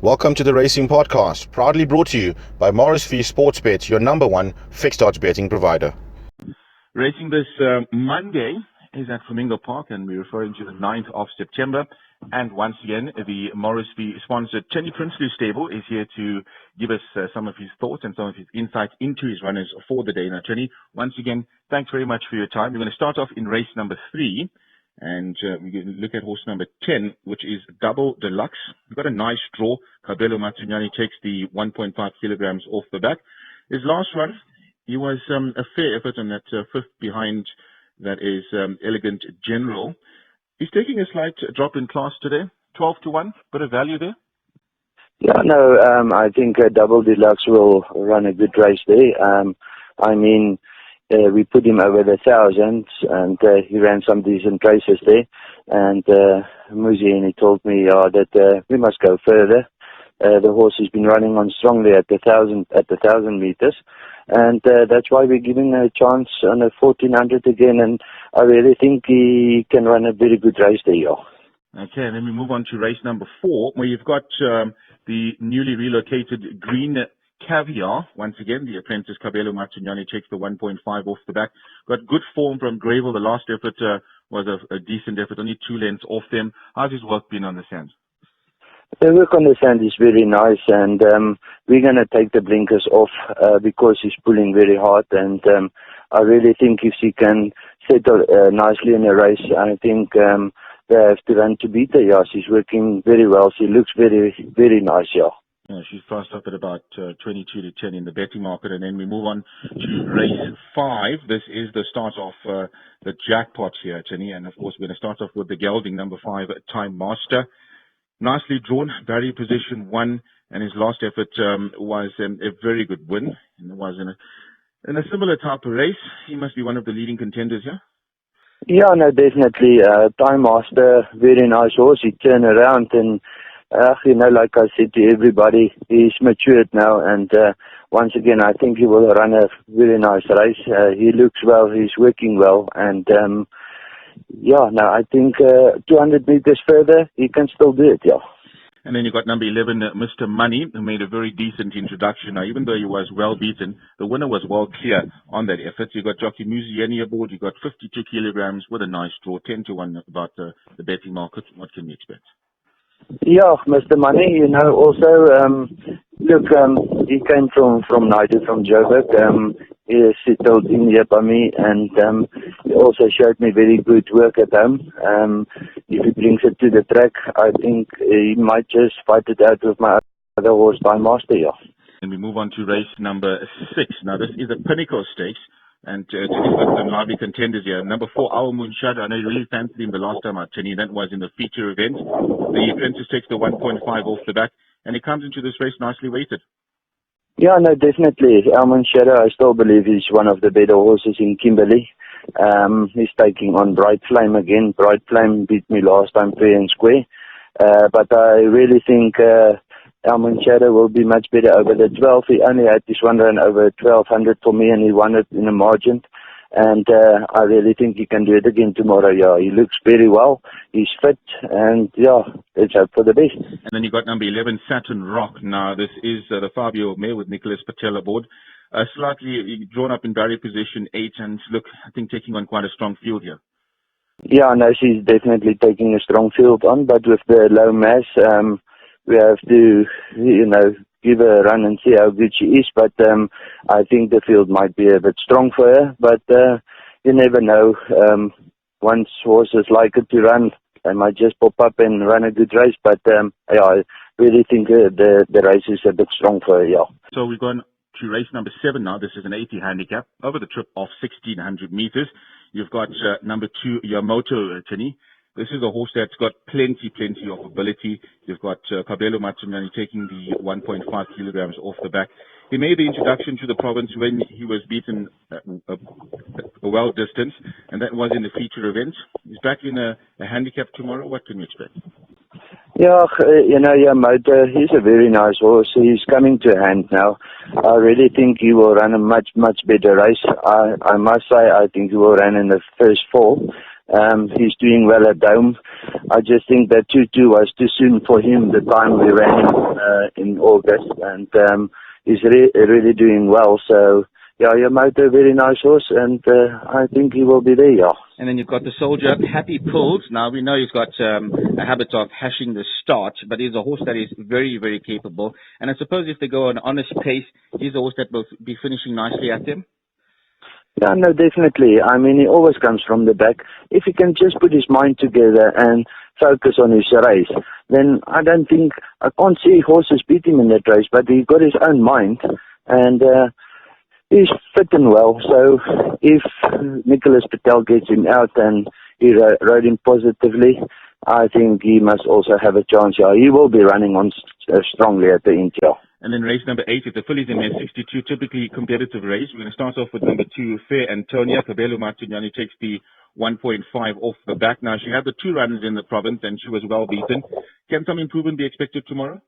Welcome to the Racing Podcast, proudly brought to you by Morris Fee Sportsbet, your number one fixed odds betting provider. Racing this Monday is at Flamingo Park, and we're referring to the 9th of September. And once again, the Morris Fee sponsored Tienie Prinsloo stable is here to give us some of his thoughts and some of his insights into his runners for the day. Now, Tienie, once again, thanks very much for your time. We're going to start off in race number 3. And we're going to look at horse number 10, which is Double Deluxe. We've got a nice draw. Cabello Matsunyani takes the 1.5 kilograms off the back. His last run, he was a fair effort on that fifth behind, that is Elegant General. He's taking a slight drop in class today, 12-1, bit of value there. Yeah, no, I think Double Deluxe will run a good race there. We put him over the 1,000, and he ran some decent races there. And Muzieni told me that we must go further. The horse has been running on strongly at the 1,000 meters, and that's why we're giving a chance on a 1,400 again. And I really think he can run a very good race there. Yeah. Okay, and then we move on to race number 4, where you've got the newly relocated Green Caviar. Once again, the apprentice Cabello Matsunyani takes the 1.5 off the back. Got good form from Gravel. The last effort was a decent effort, only 2 lengths off them. How's his work been on the sand? The work on the sand is very nice, and we're going to take the blinkers off because he's pulling very hard. And I really think if he can settle nicely in a race, I think they have to run to beat the Yes. He's working very well. He looks very, very nice, yeah. Yeah, she's priced up at about 22-10 in the betting market. And then we move on to race 5. This is the start of the jackpot here, Tienie. And of course, we're going to start off with the gelding, number 5, Time Master. Nicely drawn, barrier position 1, and his last effort was a very good win. And it was in a similar type of race. He must be one of the leading contenders here. Yeah, no, definitely. Time Master, very nice horse. He turned around and like I said to everybody, he's matured now, and once again, I think he will run a very nice race. He looks well, he's working well, and I think 200 meters further, he can still do it, yeah. And then you got number 11, Mr. Money, who made a very decent introduction. Now, even though he was well beaten, the winner was well clear on that effort. You got jockey Muzieni aboard, you got 52 kilograms with a nice draw, 10-1 about the betting market. What can we expect? Yeah, Mr. Money, also, he came from Niger, from Joburg. He settled in here by me, and he also showed me very good work at home. If he brings it to the track, I think he might just fight it out with my other horse, Time Master, yeah. And we move on to race number 6. Now, this is a Pinnacle Stakes. And Tinie's got some lively contenders here. Number 4, Our Moon Shadow. I know you really fancied him the last time out, Tienie. That was in the feature event. The apprentice takes the 1.5 off the back, and he comes into this race nicely weighted. Yeah, no, definitely. Our Moon Shadow, I still believe he's one of the better horses in Kimberley. He's taking on Bright Flame again. Bright Flame beat me last time fair and square. But I really think Moon Shadow will be much better over the 12. He only had this one run over 1,200 for me, and he won it in a margin. And I really think he can do it again tomorrow. Yeah, he looks very well. He's fit, and yeah, let's hope for the best. And then you got number 11, Saturn Rock. Now, this is the 5-year-old mare with Nicholas Patel aboard. Slightly drawn up in barrier position 8, and look, I think taking on quite a strong field here. Yeah, no, she's definitely taking a strong field on, but with the low mass, we have to, give her a run and see how good she is. But I think the field might be a bit strong for her. But you never know. Once horses like it to run, they might just pop up and run a good race. But I really think the race is a bit strong for her, yeah. So we've gone to race number 7 now. This is an 80 handicap over the trip of 1,600 meters. You've got number 2, Yamoto, Tienie. This is a horse that's got plenty of ability. You've got Cabello Matsunyani taking the 1.5 kilograms off the back. He made the introduction to the province when he was beaten a well distance, and that was in the feature event. He's back in a handicap tomorrow. What can we expect? Yeah, Yamoto, he's a very nice horse. He's coming to hand now. I really think he will run a much better race. I must say, I think he will run in the first 4. He's doing well at home. I just think that 2-2 was too soon for him the time we ran him in August, and he's really doing well. So, yeah, Yamato, a very nice horse, and I think he will be there, yeah. And then you've got the Soldier, Happy Pulls. Now, we know he's got a habit of hashing the start, but he's a horse that is very, very capable. And I suppose if they go on an honest pace, he's a horse that will be finishing nicely at them. Yeah, no, definitely. I mean, he always comes from the back. If he can just put his mind together and focus on his race, then I can't see horses beat him in that race, but he got his own mind, and he's fitting well. So if Nicholas Patel gets him out and he rode him positively, I think he must also have a chance. Yeah, he will be running on strongly at the India. And then race number 8, if the fillies in there, 62, typically competitive race. We're going to start off with number 2, Fair Antonia. Cabello Martignani takes the 1.5 off the back. Now, she had the 2 runs in the province, and she was well beaten. Can some improvement be expected tomorrow?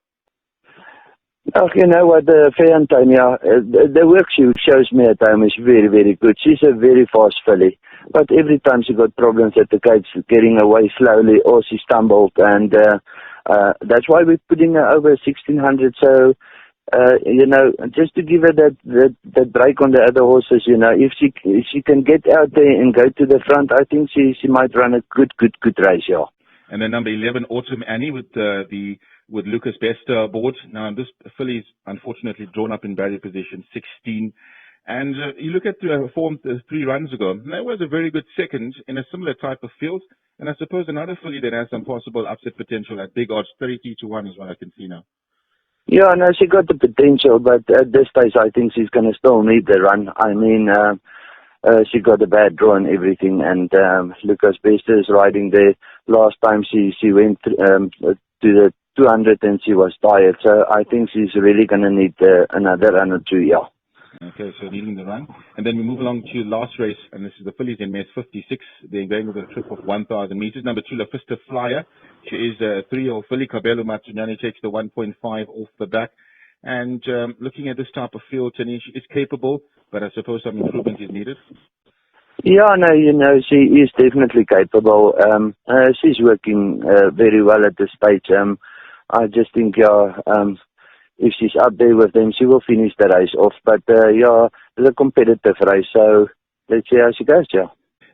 Oh, you know what, Fair Antonia, the work she shows me at home is very, very good. She's a very fast filly. But every time she got problems at the gates, getting away slowly, or she stumbled, and that's why we're putting her over 1600. So, you know, just to give her that break on the other horses, you know, if she can get out there and go to the front, I think she might run a good race, yeah. And then number 11, Autumn Annie with Lucas Best aboard. Now, this filly is unfortunately drawn up in barrier position 16. And you look at the form 3 runs ago, that was a very good second in a similar type of field. And I suppose another filly that has some possible upset potential at big odds, 33-1 is what I can see now. Yeah, no, she got the potential, but at this stage I think she's going to still need the run. I mean, she got a bad draw and everything, and Lucas Best is riding there. Last time she went to the 200 and she was tired, so I think she's really going to need another run or 2, yeah. Okay, so needing the run. And then we move along to last race, and this is the fillies in Mess 56. They're going with a trip of 1,000 meters. Number 2, La Fista Flyer. She is a 3-year-old filly. Cabello Martignani takes the 1.5 off the back. And looking at this type of field, Tienie, she is capable, but I suppose some improvement is needed. Yeah, no, you know, she is definitely capable. She's working very well at this stage. I just think, if she's up there with them, she will finish the race off. But, it's a competitive race, so let's see how she goes, yeah.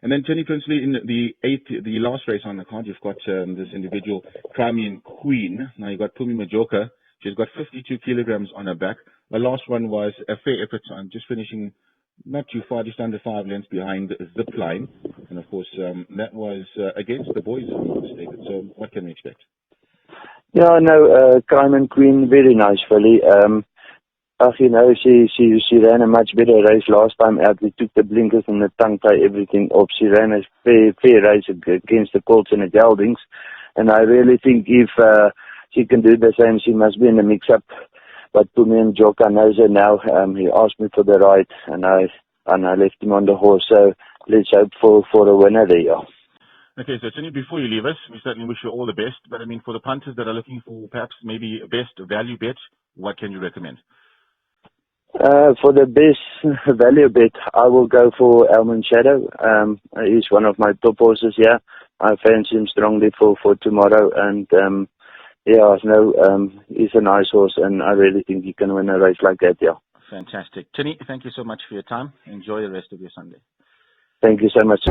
And then Prinsloo in the last race on the card, you've got this individual, Crimean Queen. Now you've got Pumi Majoka. She's got 52 kilograms on her back. The last one was a fair effort on just finishing not too far, just under 5 lengths behind Zipline. And of course, that was against the boys, if I'm not mistaken. So what can we expect? Yeah, no, Crimean Queen, very nice filly. You know, she ran a much better race last time out. We took the blinkers and the tongue tie, everything off. She ran a fair race against the Colts and the Geldings. And I really think if she can do the same, she must be in the mix-up. But Pumi Majoka knows her now. He asked me for the ride, and I left him on the horse. So let's hope for a winner there, yeah. Okay, so Tienie, before you leave us, we certainly wish you all the best. But I mean, for the punters that are looking for perhaps maybe a best value bet, what can you recommend? For the best value bet, I will go for Almond Shadow. He's one of my top horses here. I fancy him strongly for tomorrow. And he's a nice horse, and I really think he can win a race like that, yeah. Fantastic. Tienie, thank you so much for your time. Enjoy the rest of your Sunday. Thank you so much.